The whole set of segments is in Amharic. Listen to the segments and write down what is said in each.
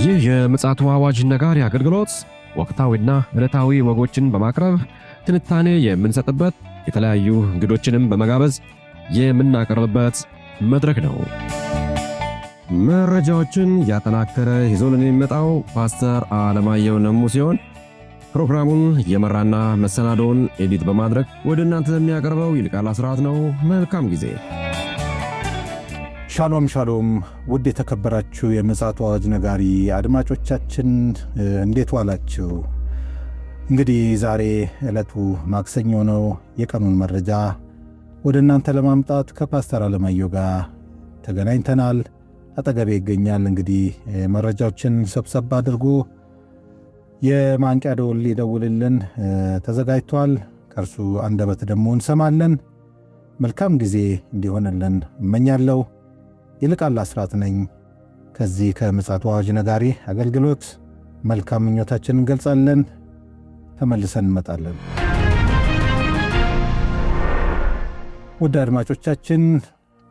ይህ የምፅዓቱ አዋጅ ነጋሪ አገልግሎት ወቅታዊና ዕለታዊ ወጎችን በማቅረብ ትንታኔ የምንሰጥበት የተለያዩ እንግዶችንም በመጋበዝ የምናቀርብበት መድረክ ነው። መረጃዎችን ያጠናከረ ይዞልን የሚመጣው ፓስተር አለማየሁ ነሙ ሲሆን ፕሮግራሙን የመራና መሰናዶውን ኤዲት በማድረግ ወደ እናንተ የሚያቀርበው ይልቃል አስራት ነው። መልካም ጊዜ። ሻሎም ሻሎም፣ ውድ የተከበራችሁ የምፅዓቱ አዋጅ ነጋሪ አድማጮቻችን እንዴት ዋላችሁ? እንግዲህ ዛሬ ዕለቱ ማክሰኞ ነው። የቀኑን መረጃ ወደ እናንተ ለማምጣት ከፓስተር አለማየሁ ጋር ተገናኝተናል። አጠገቤ ይገኛል። እንግዲህ መረጃዎችን ሰብሰብ አድርጎ የማንቂያ ደወል ሊደውልልን ተዘጋጅቷል። ከእርሱ አንደበት ደግሞ እንሰማለን። መልካም ጊዜ እንዲሆንልን እመኛለሁ። ይልቃል አስራት ነኝ ከዚህ ከምፅዓቱ አዋጅ ነጋሪ አገልግሎት። መልካም ምኞታችንን እንገልጻለን። ተመልሰን እንመጣለን። ውድ አድማጮቻችን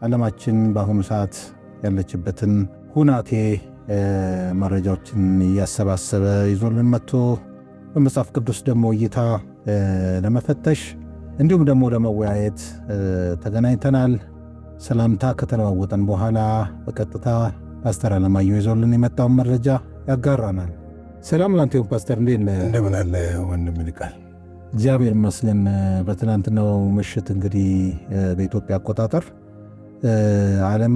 ዓለማችን በአሁኑ ሰዓት ያለችበትን ሁናቴ መረጃዎችን እያሰባሰበ ይዞልን መጥቶ በመጽሐፍ ቅዱስ ደግሞ እይታ ለመፈተሽ እንዲሁም ደግሞ ለመወያየት ተገናኝተናል። ሰላምታ ከተለዋወጠን በኋላ በቀጥታ ፓስተር አለማየሁ ይዞልን የመጣውን መረጃ ያጋራናል። ሰላም ላንተ ይሁን ፓስተር፣ እንዴት ነህ? እንደምን አለ ወንድም ይልቃል? እግዚአብሔር ይመስገን። በትናንትናው ምሽት እንግዲህ በኢትዮጵያ አቆጣጠር ዓለም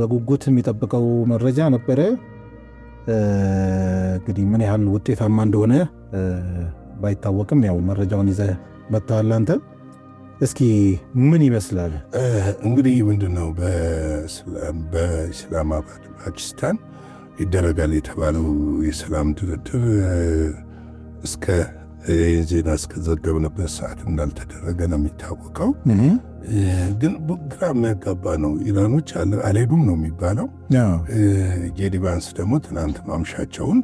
በጉጉት የሚጠብቀው መረጃ ነበረ። እንግዲህ ምን ያህል ውጤታማ እንደሆነ ባይታወቅም ያው መረጃውን ይዘህ መጥተሃል አንተ። እስኪ ምን ይመስላል? እንግዲህ ምንድነው በኢስላማባድ ፓኪስታን ይደረጋል የተባለው የሰላም ድርድር እስከ ዜና እስከዘገብንበት ሰዓት እንዳልተደረገ ነው የሚታወቀው። ግን ግራ የሚያጋባ ነው። ኢራኖች አልሄዱም ነው የሚባለው። ጄዲቫንስ ደግሞ ትናንት ማምሻቸውን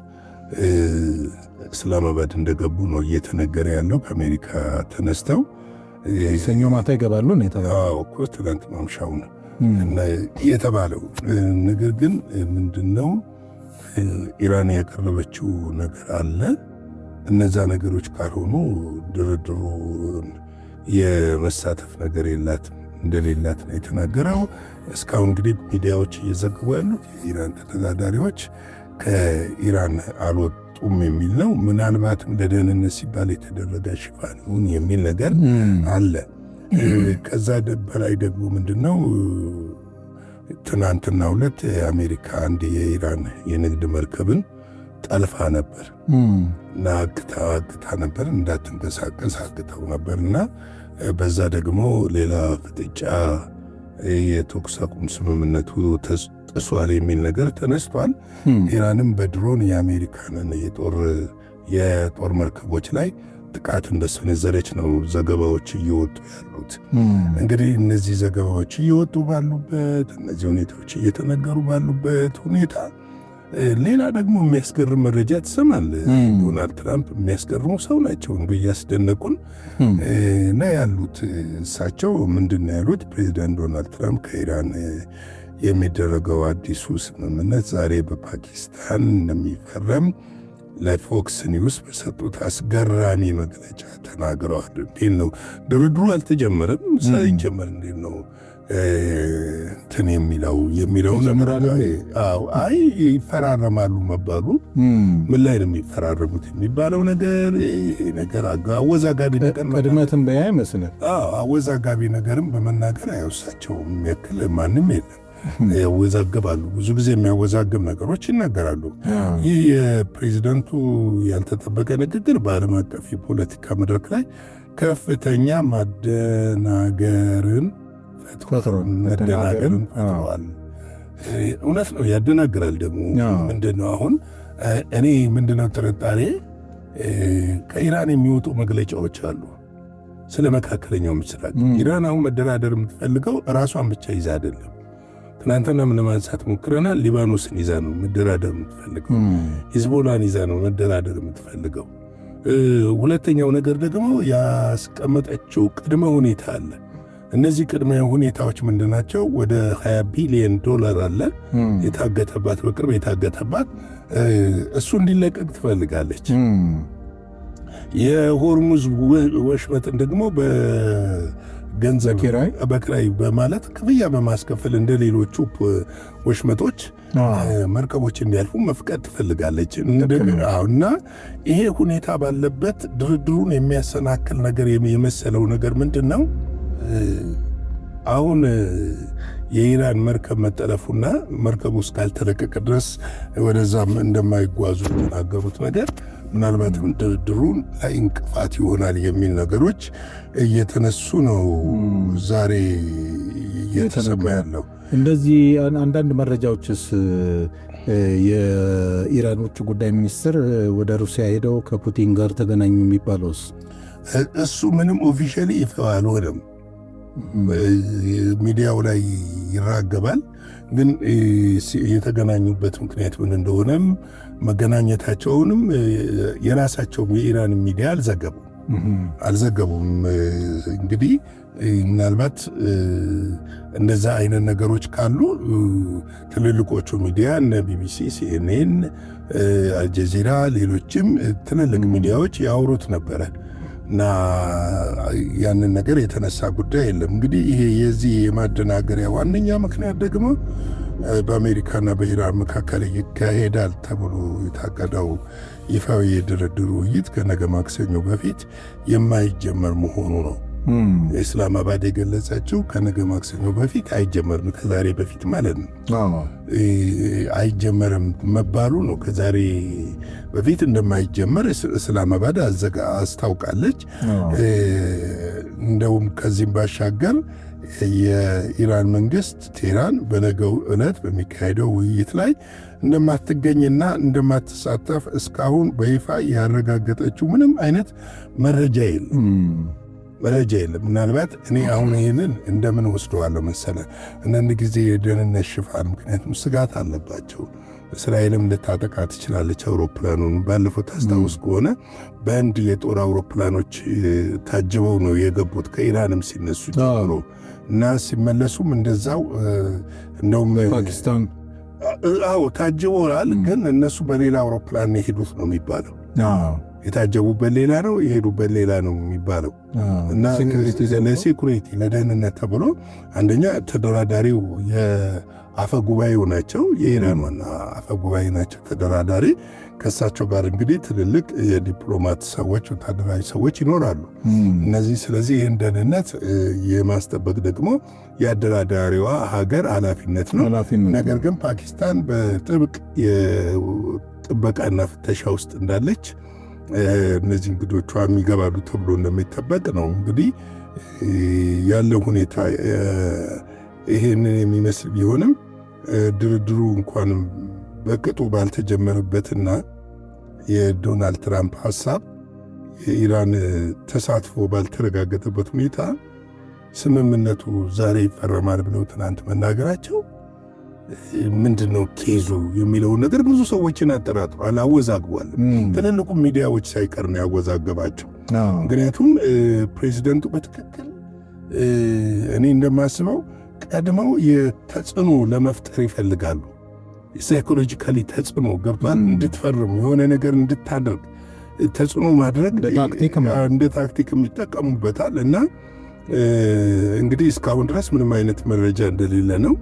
እስላማባድ እንደገቡ ነው እየተነገረ ያለው። ከአሜሪካ ተነስተው ሰኞ ማታ ይገባሉ ነው የተባለው እኮ ትናንት ማምሻውን እና የተባለው ነገር ግን ምንድነው ኢራን ያቀረበችው ነገር አለ። እነዛ ነገሮች ካልሆኑ ድርድሩ የመሳተፍ ነገር እንደሌላት ነው የተናገረው። እስካሁን እንግዲህ ሚዲያዎች እየዘግቡ ያሉት የኢራን ተደራዳሪዎች ከኢራን አልወጡም የሚል ነው። ምናልባትም ለደህንነት ሲባል የተደረገ ሽፋን ይሁን የሚል ነገር አለ። ከዛ በላይ ደግሞ ምንድነው ትናንትና ሁለት የአሜሪካ አንድ የኢራን የንግድ መርከብን ጠልፋ ነበር እና አግታ ነበር፣ እንዳትንቀሳቀስ አግተው ነበር እና በዛ ደግሞ ሌላ ፍጥጫ የተኩስ አቁም ስምምነቱ ጥሷል የሚል ነገር ተነስቷል። ኢራንም በድሮን የአሜሪካንን የጦር መርከቦች ላይ ጥቃት እንደሰነዘረች ነው ዘገባዎች እየወጡ ያሉት። እንግዲህ እነዚህ ዘገባዎች እየወጡ ባሉበት፣ እነዚህ ሁኔታዎች እየተነገሩ ባሉበት ሁኔታ ሌላ ደግሞ የሚያስገርም መረጃ ትሰማል። ዶናልድ ትራምፕ የሚያስገርሙ ሰው ናቸው እንዱ እያስደነቁን እና ያሉት እሳቸው ምንድን ነው ያሉት? ፕሬዚዳንት ዶናልድ ትራምፕ ከኢራን የሚደረገው አዲሱ ስምምነት ዛሬ በፓኪስታን እንደሚፈረም ለፎክስ ኒውስ በሰጡት አስገራሚ መግለጫ ተናግረዋል። እንዴት ነው ድርድሩ አልተጀመረም? ሳይጀመር እንዴት ነው እንትን የሚለው አይ ይፈራረማሉ መባሉ ምን ላይ ነው የሚፈራረሙት የሚባለው ነገር አወዛጋቢ ነገር ቅድመ ትንበያ ይመስላል። አወዛጋቢ ነገርም በመናገር አይወሳቸው የሚያክል ማንም የለም። ያወዛግባሉ። ብዙ ጊዜ የሚያወዛግብ ነገሮች ይናገራሉ። ይህ የፕሬዚደንቱ ያልተጠበቀ ንግግር በዓለም አቀፍ የፖለቲካ መድረክ ላይ ከፍተኛ መደናገርን ፈጥሯል። እውነት ነው፣ ያደናግራል። ደግሞ ምንድነው አሁን እኔ ምንድነው ጥርጣሬ ከኢራን የሚወጡ መግለጫዎች አሉ ስለ መካከለኛው ምስራቅ። ኢራን አሁን መደራደር የምትፈልገው ራሷን ብቻ ይዛ አይደለም። ትናንትና ምን ማንሳት ሞክረናል። ሊባኖስን ይዛ ነው መደራደር የምትፈልገው። ሂዝቦላን ይዛ ነው መደራደር የምትፈልገው። ሁለተኛው ነገር ደግሞ ያስቀመጠችው ቅድመ ሁኔታ አለ። እነዚህ ቅድመ ሁኔታዎች ምንድናቸው? ወደ $20 ቢሊዮን አለ የታገተባት፣ በቅርብ የታገተባት፣ እሱ እንዲለቀቅ ትፈልጋለች። የሆርሙዝ ወሽመጥን ደግሞ በገንዘብ በክራይ በማለት ክፍያ በማስከፈል እንደ ሌሎቹ ወሽመጦች መርከቦች እንዲያልፉ መፍቀድ ትፈልጋለች። እና ይሄ ሁኔታ ባለበት ድርድሩን የሚያሰናክል ነገር የመሰለው ነገር ምንድን ነው? አሁን የኢራን መርከብ መጠለፉና መርከቡ እስካልተለቀቀ ድረስ ወደዛም እንደማይጓዙ የተናገሩት ነገር ምናልባትም ድርድሩን ላይ እንቅፋት ይሆናል የሚል ነገሮች እየተነሱ ነው ዛሬ እየተሰማ ያለው። እንደዚህ አንዳንድ መረጃዎችስ የኢራን ውጭ ጉዳይ ሚኒስትር ወደ ሩሲያ ሄደው ከፑቲን ጋር ተገናኙ የሚባለውስ? እሱ ምንም ኦፊሻሊ ይፋ አልሆነም። ሚዲያው ላይ ይራገባል፣ ግን የተገናኙበት ምክንያት ምን እንደሆነም መገናኘታቸውንም የራሳቸው የኢራን ሚዲያ አልዘገቡም። እንግዲህ ምናልባት እንደዛ አይነት ነገሮች ካሉ ትልልቆቹ ሚዲያ እነ ቢቢሲ፣ ሲኤንኤን፣ አልጀዚራ፣ ሌሎችም ትልልቅ ሚዲያዎች ያወሩት ነበረ እና ያንን ነገር የተነሳ ጉዳይ የለም። እንግዲህ ይሄ የዚህ የማደናገሪያ ዋነኛ ምክንያት ደግሞ በአሜሪካና በኢራን መካከል ይካሄዳል ተብሎ የታቀደው ይፋዊ የድርድር ውይይት ከነገ ማክሰኞ በፊት የማይጀመር መሆኑ ነው። ኢስላማባድ የገለጸችው ከነገ ማክሰኞ በፊት አይጀመርም፣ ከዛሬ በፊት ማለት ነው። አይጀመርም መባሉ ነው። ከዛሬ በፊት እንደማይጀመር ኢስላማባድ አስታውቃለች። እንደውም ከዚህም ባሻገር የኢራን መንግስት ቴህራን በነገው ዕለት በሚካሄደው ውይይት ላይ እንደማትገኝና እንደማትሳተፍ እስካሁን በይፋ ያረጋገጠችው ምንም አይነት መረጃ የለም። ምናልባት እኔ አሁን ይህንን እንደምን ወስደዋለሁ መሰለ፣ አንዳንድ ጊዜ የደህንነት ሽፋን፣ ምክንያቱም ስጋት አለባቸው። እስራኤልም ልታጠቃ ትችላለች አውሮፕላኑን። ባለፈው ታስታውስ ከሆነ በህንድ የጦር አውሮፕላኖች ታጅበው ነው የገቡት ከኢራንም ሲነሱ ጀምሮ እና ሲመለሱም እንደዛው። እንደውም ፓኪስታን ታጅበዋል፣ ግን እነሱ በሌላ አውሮፕላን የሄዱት ነው የሚባለው። የታጀቡበት ሌላ ነው፣ የሄዱበት ሌላ ነው የሚባለው እና ለሴኩሪቲ ለደህንነት ተብሎ አንደኛ ተደራዳሪው የአፈ ጉባኤው ናቸው፣ የኢራን ዋና አፈ ጉባኤ ናቸው ተደራዳሪ። ከእሳቸው ጋር እንግዲህ ትልልቅ የዲፕሎማት ሰዎች፣ ወታደራዊ ሰዎች ይኖራሉ እነዚህ። ስለዚህ ይህን ደህንነት የማስጠበቅ ደግሞ የአደራዳሪዋ ሀገር ኃላፊነት ነው። ነገር ግን ፓኪስታን በጥብቅ የጥበቃና ፍተሻ ውስጥ እንዳለች እነዚህ እንግዶቿ የሚገባሉ ተብሎ እንደሚጠበቅ ነው። እንግዲህ ያለው ሁኔታ ይሄንን የሚመስል ቢሆንም ድርድሩ እንኳንም በቅጡ ባልተጀመረበትና የዶናልድ ትራምፕ ሐሳብ የኢራን ተሳትፎ ባልተረጋገጠበት ሁኔታ ስምምነቱ ዛሬ ይፈረማል ብለው ትናንት መናገራቸው ምንድነው ኬዙ የሚለውን ነገር ብዙ ሰዎችን አጠራጥሯል፣ አወዛግቧል። ትልልቁ ሚዲያዎች ሳይቀር ነው ያወዛገባቸው። ምክንያቱም ፕሬዚደንቱ በትክክል እኔ እንደማስበው ቀድመው የተጽዕኖ ለመፍጠር ይፈልጋሉ። ሳይኮሎጂካሊ ተጽዕኖ ገብቷል፣ እንድትፈርም የሆነ ነገር እንድታደርግ ተጽዕኖ ማድረግ እንደ ታክቲክም ይጠቀሙበታል። እና እንግዲህ እስካሁን ድረስ ምንም አይነት መረጃ እንደሌለ ነው።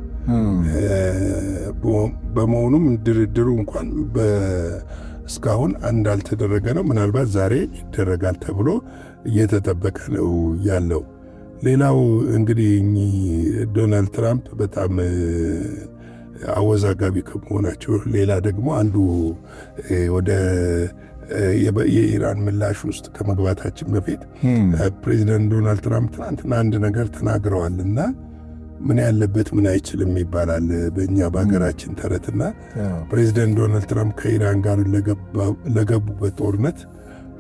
በመሆኑም ድርድሩ እንኳን እስካሁን እንዳልተደረገ ነው። ምናልባት ዛሬ ይደረጋል ተብሎ እየተጠበቀ ነው ያለው። ሌላው እንግዲህ ዶናልድ ትራምፕ በጣም አወዛጋቢ ከመሆናቸው ሌላ ደግሞ አንዱ ወደ የኢራን ምላሽ ውስጥ ከመግባታችን በፊት ፕሬዚደንት ዶናልድ ትራምፕ ትናንትና አንድ ነገር ተናግረዋልና ምን ያለበት ምን አይችልም ይባላል በእኛ በሀገራችን ተረትና ፕሬዚደንት ዶናልድ ትራምፕ ከኢራን ጋር ለገቡበት ጦርነት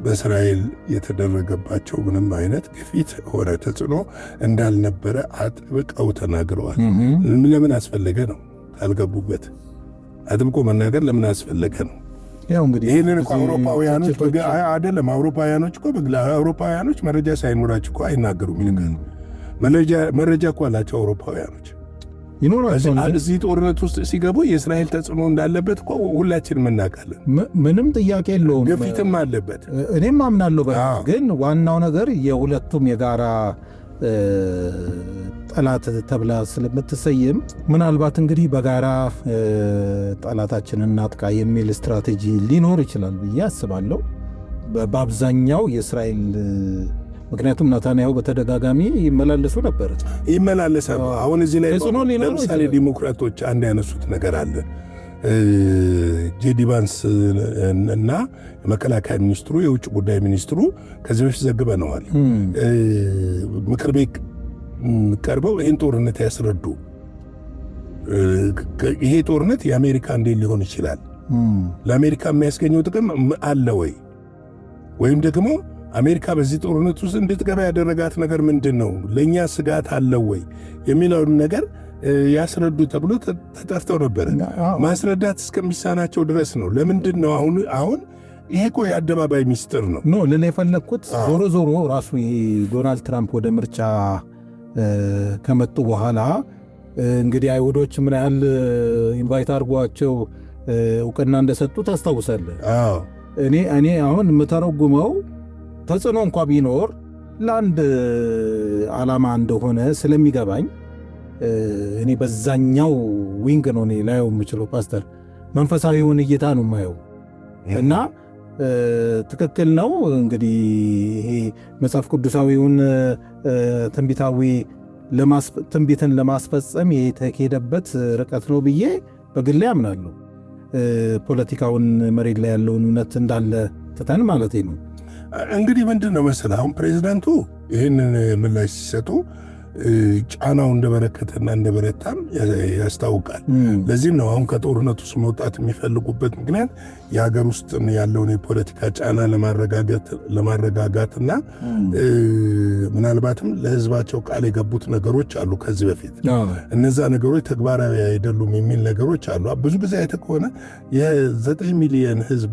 በእስራኤል የተደረገባቸው ምንም አይነት ግፊት ሆነ ተጽዕኖ እንዳልነበረ አጥብቀው ተናግረዋል። ለምን አስፈለገ ነው አልገቡበት? አጥብቆ መናገር ለምን አስፈለገ ነው? ያው እንግዲህ ይህንን እኮ አውሮፓውያኖች አይደለም አውሮፓውያኖች መረጃ ሳይኖራቸው እኮ አይናገሩም ይልካሉ። መረጃ እኮ አላቸው አውሮፓውያኖች ይኖራቸዋል። እዚህ ጦርነት ውስጥ ሲገቡ የእስራኤል ተጽዕኖ እንዳለበት እኮ ሁላችንም እናውቃለን። ምንም ጥያቄ የለውም። ግፊትም አለበት። እኔም አምናለሁ። ግን ዋናው ነገር የሁለቱም የጋራ ጠላት ተብላ ስለምትሰይም ምናልባት እንግዲህ በጋራ ጠላታችንን እናጥቃ የሚል ስትራቴጂ ሊኖር ይችላል ብዬ አስባለሁ። በአብዛኛው የእስራኤል ምክንያቱም ናታንያሁ በተደጋጋሚ ይመላለሱ ነበር ይመላለሳሉ። አሁን እዚህ ላይ ለምሳሌ ዲሞክራቶች አንድ ያነሱት ነገር አለ። ጄዲ ቫንስ እና የመከላከያ ሚኒስትሩ የውጭ ጉዳይ ሚኒስትሩ ከዚህ በፊት ዘግበነዋል። ምክር ቤት ቀርበው ይህን ጦርነት ያስረዱ። ይሄ ጦርነት የአሜሪካ እንዴት ሊሆን ይችላል? ለአሜሪካ የሚያስገኘው ጥቅም አለ ወይ? ወይም ደግሞ አሜሪካ በዚህ ጦርነት ውስጥ እንድትገባ ያደረጋት ነገር ምንድን ነው? ለእኛ ስጋት አለው ወይ የሚለውን ነገር ያስረዱ ተብሎ ተጠርተው ነበር። ማስረዳት እስከሚሳናቸው ድረስ ነው። ለምንድን ነው አሁን ይሄ እኮ የአደባባይ ሚስጥር ነው። ልል የፈለግኩት ዞሮ ራሱ ዶናልድ ትራምፕ ወደ ምርጫ ከመጡ በኋላ እንግዲህ አይሁዶች ምን ያህል ኢንቫይት አድርጓቸው እውቅና እንደሰጡ ታስታውሳለህ? እኔ አሁን የምተረጉመው ተጽዕኖ እንኳ ቢኖር ለአንድ ዓላማ እንደሆነ ስለሚገባኝ እኔ በዛኛው ዊንግ ነው እኔ ላየው የምችለው። ፓስተር መንፈሳዊውን እይታ ነው የማየው እና ትክክል ነው እንግዲህ ይሄ መጽሐፍ ቅዱሳዊውን ትንቢትን ለማስፈጸም የተሄደበት ርቀት ነው ብዬ በግሌ አምናለሁ። ፖለቲካውን መሬት ላይ ያለውን እውነት እንዳለ ትተን ማለት ነው። እንግዲህ ምንድን ነው መሰለህ አሁን ፕሬዚዳንቱ ይህንን ምላሽ ሲሰጡ ጫናው እንደበረከተና እንደበረታም ያስታውቃል። ለዚህም ነው አሁን ከጦርነቱ ውስጥ መውጣት የሚፈልጉበት ምክንያት የሀገር ውስጥ ያለውን የፖለቲካ ጫና ለማረጋጋትና ምናልባትም ለሕዝባቸው ቃል የገቡት ነገሮች አሉ ከዚህ በፊት እነዛ ነገሮች ተግባራዊ አይደሉም የሚል ነገሮች አሉ። ብዙ ጊዜ አይተህ ከሆነ የ9 ሚሊዮን ሕዝብ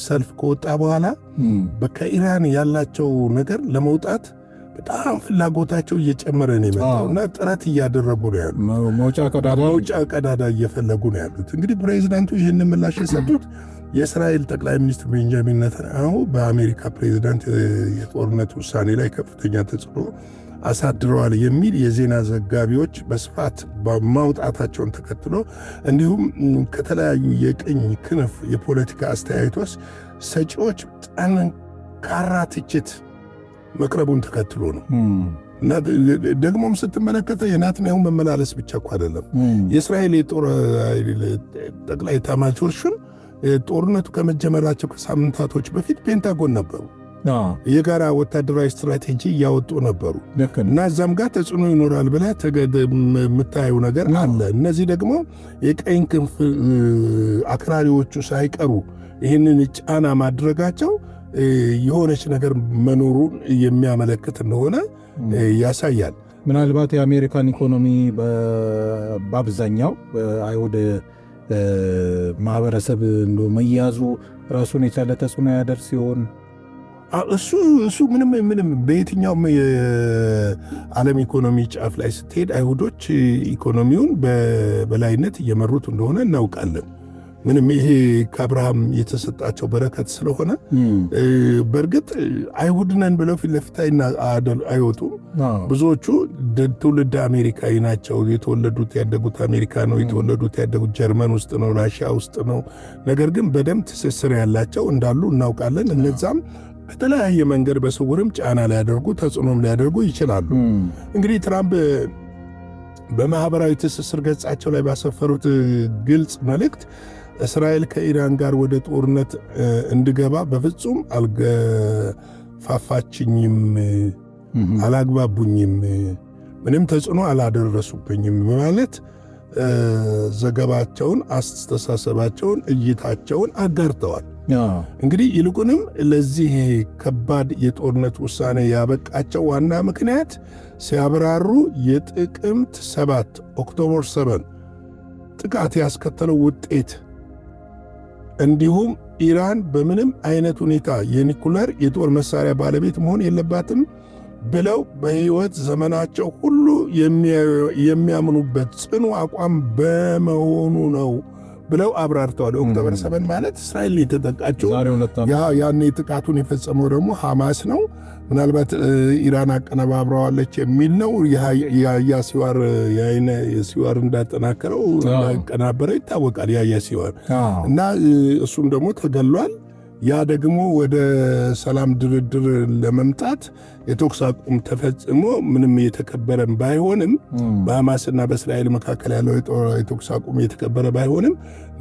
ሰልፍ ከወጣ በኋላ ከኢራን ያላቸው ነገር ለመውጣት በጣም ፍላጎታቸው እየጨመረ ነው የመጣው እና ጥረት እያደረጉ ነው ያሉት። መውጫ ቀዳዳ እየፈለጉ ነው ያሉት። እንግዲህ ፕሬዚዳንቱ ይህንን ምላሽ የሰጡት የእስራኤል ጠቅላይ ሚኒስትር ቤንጃሚን ኔታንያሁ በአሜሪካ ፕሬዚዳንት የጦርነት ውሳኔ ላይ ከፍተኛ ተጽዕኖ አሳድረዋል የሚል የዜና ዘጋቢዎች በስፋት ማውጣታቸውን ተከትሎ እንዲሁም ከተለያዩ የቀኝ ክንፍ የፖለቲካ አስተያየቶች ሰጪዎች ጠንካራ ትችት መቅረቡን ተከትሎ ነው እና ደግሞም ስትመለከተ የናታንያሁ መመላለስ ብቻ እኮ አይደለም። የእስራኤል የጦር ጠቅላይ ኤታማዦር ሹም ጦርነቱ ከመጀመራቸው ከሳምንታቶች በፊት ፔንታጎን ነበሩ። የጋራ ወታደራዊ ስትራቴጂ እያወጡ ነበሩ እና እዛም ጋር ተጽዕኖ ይኖራል ብለህ የምታየው ነገር አለ። እነዚህ ደግሞ የቀኝ ክንፍ አክራሪዎቹ ሳይቀሩ ይህንን ጫና ማድረጋቸው የሆነች ነገር መኖሩን የሚያመለክት እንደሆነ ያሳያል። ምናልባት የአሜሪካን ኢኮኖሚ በአብዛኛው አይሁድ ማህበረሰብ መያዙ ራሱን የቻለ ተጽዕኖ ያደርስ ሲሆን እሱ ምንም በየትኛውም የዓለም ኢኮኖሚ ጫፍ ላይ ስትሄድ አይሁዶች ኢኮኖሚውን በበላይነት እየመሩት እንደሆነ እናውቃለን። ምንም ይሄ ከአብርሃም የተሰጣቸው በረከት ስለሆነ በእርግጥ አይሁድ ነን ብለው ፊት ለፊት አይወጡም። ብዙዎቹ ትውልድ አሜሪካዊ ናቸው። የተወለዱት ያደጉት አሜሪካ ነው። የተወለዱት ያደጉት ጀርመን ውስጥ ነው፣ ራሽያ ውስጥ ነው። ነገር ግን በደንብ ትስስር ያላቸው እንዳሉ እናውቃለን። እነዛም በተለያየ መንገድ በስውርም ጫና ሊያደርጉ ተጽዕኖም ሊያደርጉ ይችላሉ። እንግዲህ ትራምፕ በማኅበራዊ ትስስር ገጻቸው ላይ ባሰፈሩት ግልጽ መልእክት እስራኤል ከኢራን ጋር ወደ ጦርነት እንድገባ በፍጹም አልገፋፋችኝም፣ አላግባቡኝም፣ ምንም ተጽዕኖ አላደረሱብኝም በማለት ዘገባቸውን፣ አስተሳሰባቸውን፣ እይታቸውን አጋርተዋል። እንግዲህ ይልቁንም ለዚህ ከባድ የጦርነት ውሳኔ ያበቃቸው ዋና ምክንያት ሲያብራሩ የጥቅምት 7 ኦክቶበር 7 ጥቃት ያስከተለው ውጤት እንዲሁም ኢራን በምንም አይነት ሁኔታ የኒኩለር የጦር መሳሪያ ባለቤት መሆን የለባትም ብለው በሕይወት ዘመናቸው ሁሉ የሚያምኑበት ጽኑ አቋም በመሆኑ ነው ብለው አብራርተዋል። ኦክቶበር 7 ማለት እስራኤል የተጠቃቸው ያኔ ጥቃቱን የፈጸመው ደግሞ ሐማስ ነው። ምናልባት ኢራን አቀነባብረዋለች የሚል ነው። የያህያ ሲዋር እንዳጠናከረው እንዳቀናበረው ይታወቃል። የያህያ ሲዋር እና እሱም ደግሞ ተገሏል። ያ ደግሞ ወደ ሰላም ድርድር ለመምጣት የተኩስ አቁም ተፈጽሞ ምንም የተከበረም ባይሆንም በሐማስና በእስራኤል መካከል ያለው የተኩስ አቁም የተከበረ ባይሆንም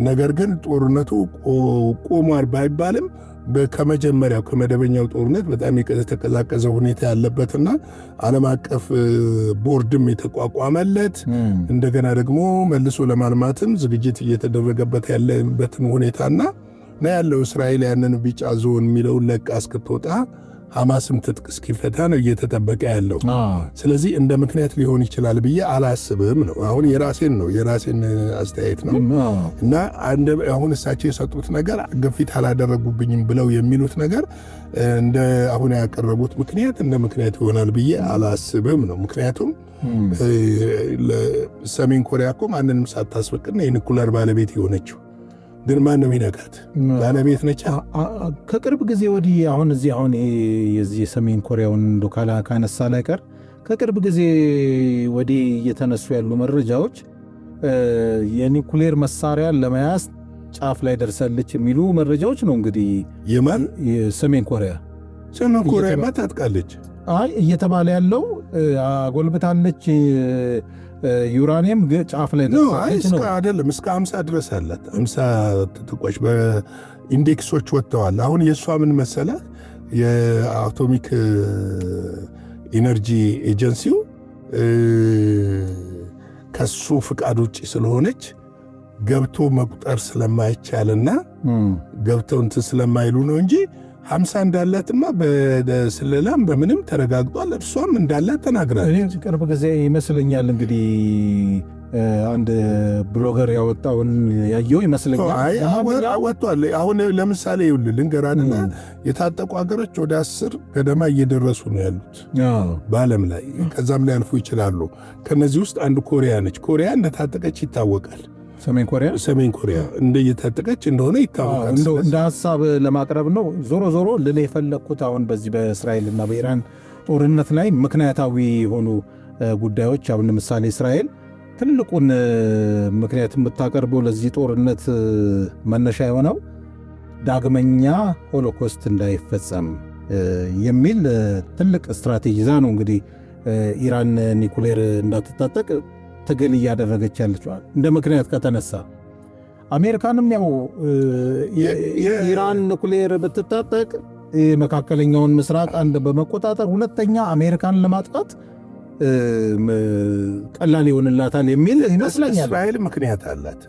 ነገር ግን ጦርነቱ ቆሟል ባይባልም ከመጀመሪያው ከመደበኛው ጦርነት በጣም የተቀዛቀዘ ሁኔታ ያለበትና ዓለም አቀፍ ቦርድም የተቋቋመለት እንደገና ደግሞ መልሶ ለማልማትም ዝግጅት እየተደረገበት ያለበትን ሁኔታና ያለው እስራኤል ያንን ቢጫ ዞን የሚለውን ለቃ እስክትወጣ ሐማስም ትጥቅ እስኪፈታ ነው እየተጠበቀ ያለው። ስለዚህ እንደ ምክንያት ሊሆን ይችላል ብዬ አላስብም ነው። አሁን የራሴን አስተያየት ነው እና አሁን እሳቸው የሰጡት ነገር ግፊት አላደረጉብኝም ብለው የሚሉት ነገር እንደ አሁን ያቀረቡት ምክንያት እንደ ምክንያት ይሆናል ብዬ አላስብም ነው። ምክንያቱም ሰሜን ኮሪያ እኮ ማንንም ሳታስፈቅድ ነው የኒኩለር ባለቤት የሆነችው። ግን ማን ነው የሚነካት? ባለቤት ነች። ከቅርብ ጊዜ ወዲህ አሁን የዚህ የሰሜን ኮሪያውን ዶካላ ካነሳ ላይ ቀር ከቅርብ ጊዜ ወዲህ እየተነሱ ያሉ መረጃዎች የኒኩሌር መሳሪያን ለመያዝ ጫፍ ላይ ደርሳለች የሚሉ መረጃዎች ነው። እንግዲህ የማን የሰሜን ኮሪያ ታጥቃለች እየተባለ ያለው አጎልብታለች፣ ዩራኒየም ጫፍ ላይ ደርሳለች ነው አይደለም። እስከ 50 ድረስ አላት። 50 ትጥቆች በኢንዴክሶች ወጥተዋል። አሁን የእሷ ምን መሰለህ የአቶሚክ ኢነርጂ ኤጀንሲው ከሱ ፍቃድ ውጭ ስለሆነች ገብቶ መቁጠር ስለማይቻልና ገብተው እንትን ስለማይሉ ነው እንጂ 50 እንዳላትማ በስለላም በምንም ተረጋግጧል። እርሷም እንዳላት ተናግራለች። ቅርብ ጊዜ ይመስለኛል እንግዲህ አንድ ብሎገር ያወጣውን ያየው ይመስለኛል። ወጥቷል። አሁን ለምሳሌ ልንገራንና የታጠቁ ሀገሮች ወደ 10 ገደማ እየደረሱ ነው ያሉት በዓለም ላይ። ከዛም ላይ አልፎ ይችላሉ። ከነዚህ ውስጥ አንዱ ኮሪያ ነች። ኮሪያ እንደታጠቀች ይታወቃል። ሰሜን ኮሪያ እንደየታጠቀች እንደሆነ ይታወቃል። እንደ ሀሳብ ለማቅረብ ነው። ዞሮ ልል የፈለግኩት አሁን በዚህ በእስራኤልና በኢራን ጦርነት ላይ ምክንያታዊ የሆኑ ጉዳዮች አሁን ለምሳሌ እስራኤል ትልቁን ምክንያት የምታቀርበው ለዚህ ጦርነት መነሻ የሆነው ዳግመኛ ሆሎኮስት እንዳይፈጸም የሚል ትልቅ ስትራቴጂ ይዛ ነው እንግዲህ ኢራን ኒኩሌር እንዳትታጠቅ ትግል እያደረገች ያለችዋል። እንደ ምክንያት ከተነሳ አሜሪካንም ያው ኢራን ኒኩሌር ብትታጠቅ መካከለኛውን ምስራቅ አንድ በመቆጣጠር ሁለተኛ አሜሪካን ለማጥቃት ቀላል ይሆንላታል የሚል ይመስለኛል። እስራኤል ምክንያት አላት።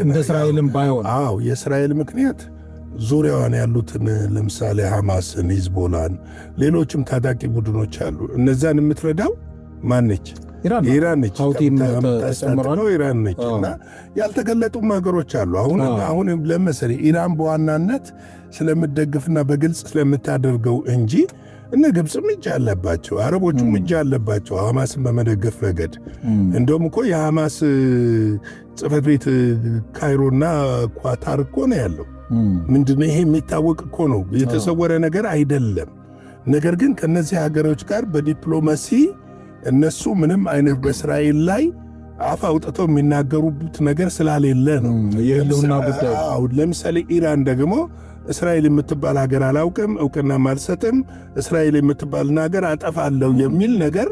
እንደ እስራኤልም ባይሆን የእስራኤል ምክንያት ዙሪያዋን ያሉትን ለምሳሌ ሐማስን፣ ሂዝቦላን፣ ሌሎችም ታጣቂ ቡድኖች አሉ። እነዛን የምትረዳው ማነች? ኢራን ነች። ኢራን ነች። እና ያልተገለጡም ነገሮች አሉ። አሁን ለምሳሌ ኢራን በዋናነት ስለምትደግፍና በግልጽ ስለምታደርገው እንጂ እነ ግብፅም እጅ አለባቸው፣ አረቦቹም እጅ አለባቸው ሐማስን በመደገፍ ረገድ። እንደውም እኮ የሐማስ ጽሕፈት ቤት ካይሮና ኳታር እኮ ነው ያለው። ምንድነው ይሄ? የሚታወቅ እኮ ነው፣ የተሰወረ ነገር አይደለም። ነገር ግን ከነዚህ ሀገሮች ጋር በዲፕሎማሲ እነሱ ምንም አይነት በእስራኤል ላይ አፍ አውጥተው የሚናገሩት ነገር ስላሌለ ነው የህልውና ጉዳይ። ለምሳሌ ኢራን ደግሞ እስራኤል የምትባል ሀገር አላውቅም፣ እውቅናም አልሰጥም፣ እስራኤል የምትባልን ሀገር አጠፋለሁ የሚል ነገር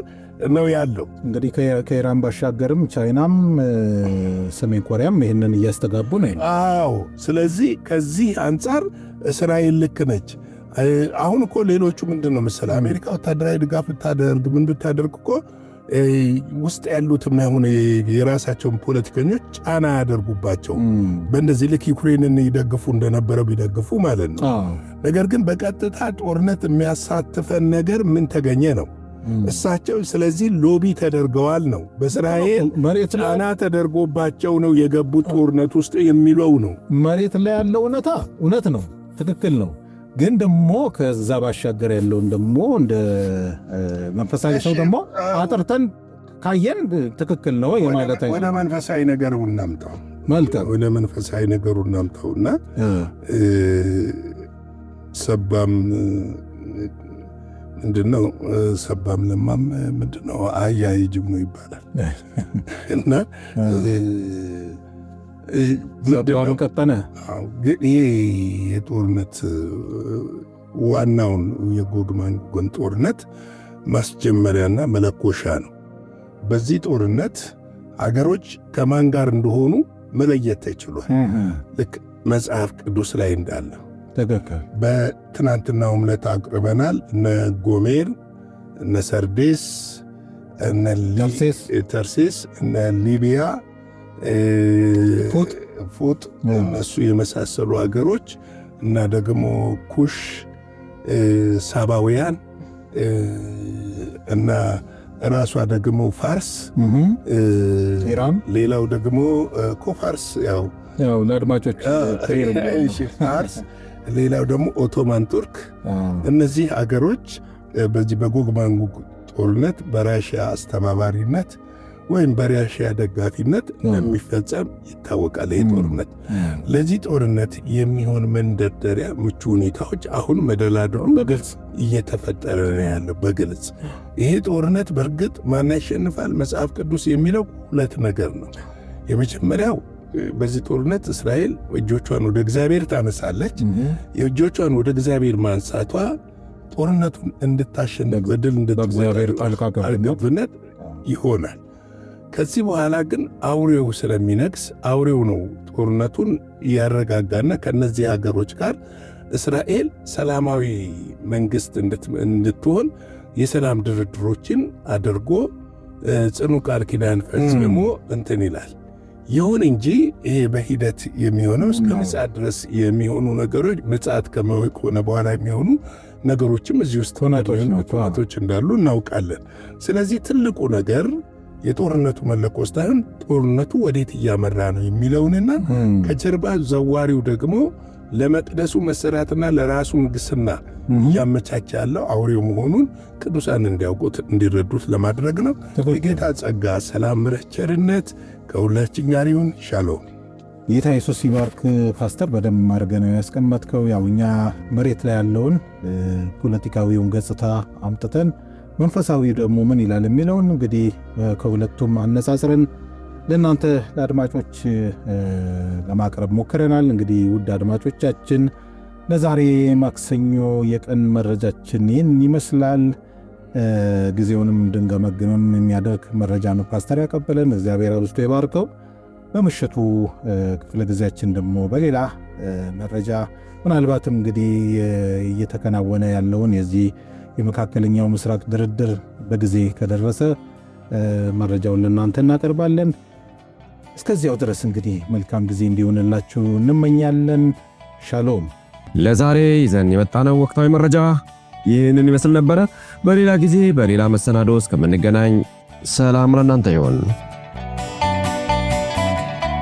ነው ያለው። እንግዲህ ከኢራን ባሻገርም ቻይናም ሰሜን ኮሪያም ይህንን እያስተጋቡ ነው። አዎ። ስለዚህ ከዚህ አንጻር እስራኤል ልክ ነች። አሁን እኮ ሌሎቹ ምንድን ነው መሰለህ አሜሪካ ወታደራዊ ድጋፍ ብታደርግ ምን ብታደርግ እኮ ውስጥ ያሉትም አሁን የራሳቸውን ፖለቲከኞች ጫና ያደርጉባቸው በእንደዚህ ልክ ዩክሬንን ይደግፉ እንደነበረው ቢደግፉ ማለት ነው። ነገር ግን በቀጥታ ጦርነት የሚያሳትፈን ነገር ምን ተገኘ ነው እሳቸው። ስለዚህ ሎቢ ተደርገዋል ነው፣ በእስራኤል ጫና ተደርጎባቸው ነው የገቡት ጦርነት ውስጥ የሚለው ነው። መሬት ላይ ያለው እውነት ነው፣ ትክክል ነው። ግን ደግሞ ከዛ ባሻገር ያለውን ደግሞ እንደ መንፈሳዊ ሰው ደግሞ አጥርተን ካየን ትክክል ነው የማለት ወደ መንፈሳዊ ነገሩ እናምጣው። መልካም ወደ መንፈሳዊ ነገሩ እናምጣውና ሰባም ምንድነው? ሰባም ለማም ምንድነው? አህያ ይጅብ ነው ይባላል። እና ዘባሩን ቀጠነ። ይሄ የጦርነት ዋናውን የጎግ ማጎግ ጦርነት ማስጀመሪያና መለኮሻ ነው። በዚህ ጦርነት አገሮች ከማን ጋር እንደሆኑ መለየት ተችሏል። ልክ መጽሐፍ ቅዱስ ላይ እንዳለ ተገከለ በትናንትናው ዕለት አቅርበናል። እነ ጎሜር፣ እነ ሰርዴስ፣ እነ ተርሴስ፣ እነ ሊቢያ፣ ፉጥ እነሱ የመሳሰሉ አገሮች እና ደግሞ ኩሽ፣ ሳባውያን እና ራሷ ደግሞ ፋርስ፣ ኢራን፣ ሌላው ደግሞ ኮፋርስ ያው ለአድማጮች ፋርስ፣ ሌላው ደግሞ ኦቶማን ቱርክ። እነዚህ አገሮች በዚህ በጎግ ማጎግ ጦርነት በራሽያ አስተባባሪነት ወይም በራሽያ ደጋፊነት እንደሚፈጸም ይታወቃል። ይህ ጦርነት ለዚህ ጦርነት የሚሆን መንደርደሪያ ምቹ ሁኔታዎች አሁን መደላደሩ በግልጽ እየተፈጠረ ነው ያለው። በግልጽ ይሄ ጦርነት በእርግጥ ማን ያሸንፋል? መጽሐፍ ቅዱስ የሚለው ሁለት ነገር ነው። የመጀመሪያው በዚህ ጦርነት እስራኤል እጆቿን ወደ እግዚአብሔር ታነሳለች። የእጆቿን ወደ እግዚአብሔር ማንሳቷ ጦርነቱን እንድታሸንፍ በድል በእግዚአብሔር ጣልቃ ገብነት ይሆናል። ከዚህ በኋላ ግን አውሬው ስለሚነግስ አውሬው ነው ጦርነቱን ያረጋጋና ከነዚህ ሀገሮች ጋር እስራኤል ሰላማዊ መንግስት እንድትሆን የሰላም ድርድሮችን አድርጎ ጽኑ ቃል ኪዳን ፈጽሞ እንትን ይላል። ይሁን እንጂ ይሄ በሂደት የሚሆነው እስከ ምጽአት ድረስ የሚሆኑ ነገሮች ምጽአት ከሆነ በኋላ የሚሆኑ ነገሮችም እዚህ ውስጥ ቶናቶች እንዳሉ እናውቃለን። ስለዚህ ትልቁ ነገር የጦርነቱ መለኮስ ሳይሆን ጦርነቱ ወዴት እያመራ ነው የሚለውንና ከጀርባ ዘዋሪው ደግሞ ለመቅደሱ መሰራትና ለራሱ ንግስና እያመቻቸ ያለው አውሬው መሆኑን ቅዱሳን እንዲያውቁት እንዲረዱት ለማድረግ ነው። የጌታ ጸጋ፣ ሰላም፣ ምሕረት፣ ቸርነት ከሁላችን ጋር ይሁን። ሻሎም። ጌታ ኢየሱስ ይባርክ። ፓስተር በደንብ አድርገህ ነው ያስቀመጥከው። ያው እኛ መሬት ላይ ያለውን ፖለቲካዊውን ገጽታ አምጥተን መንፈሳዊ ደግሞ ምን ይላል የሚለውን እንግዲህ ከሁለቱም አነጻጽረን ለእናንተ ለአድማጮች ለማቅረብ ሞክረናል። እንግዲህ ውድ አድማጮቻችን ለዛሬ ማክሰኞ የቀን መረጃችን ይህን ይመስላል። ጊዜውንም እንድንገመግምም የሚያደርግ መረጃ ነው ፓስተር ያቀበለን። እግዚአብሔር አብዝቶ ይባርከው። በምሽቱ ክፍለ ጊዜያችን ደግሞ በሌላ መረጃ ምናልባትም እንግዲህ እየተከናወነ ያለውን የዚህ የመካከለኛው ምስራቅ ድርድር በጊዜ ከደረሰ መረጃውን ለእናንተ እናቀርባለን። እስከዚያው ድረስ እንግዲህ መልካም ጊዜ እንዲሆንላችሁ እንመኛለን። ሻሎም። ለዛሬ ይዘን የመጣነው ወቅታዊ መረጃ ይህንን ይመስል ነበረ። በሌላ ጊዜ በሌላ መሰናዶ እስከምንገናኝ ሰላም ለእናንተ ይሁን።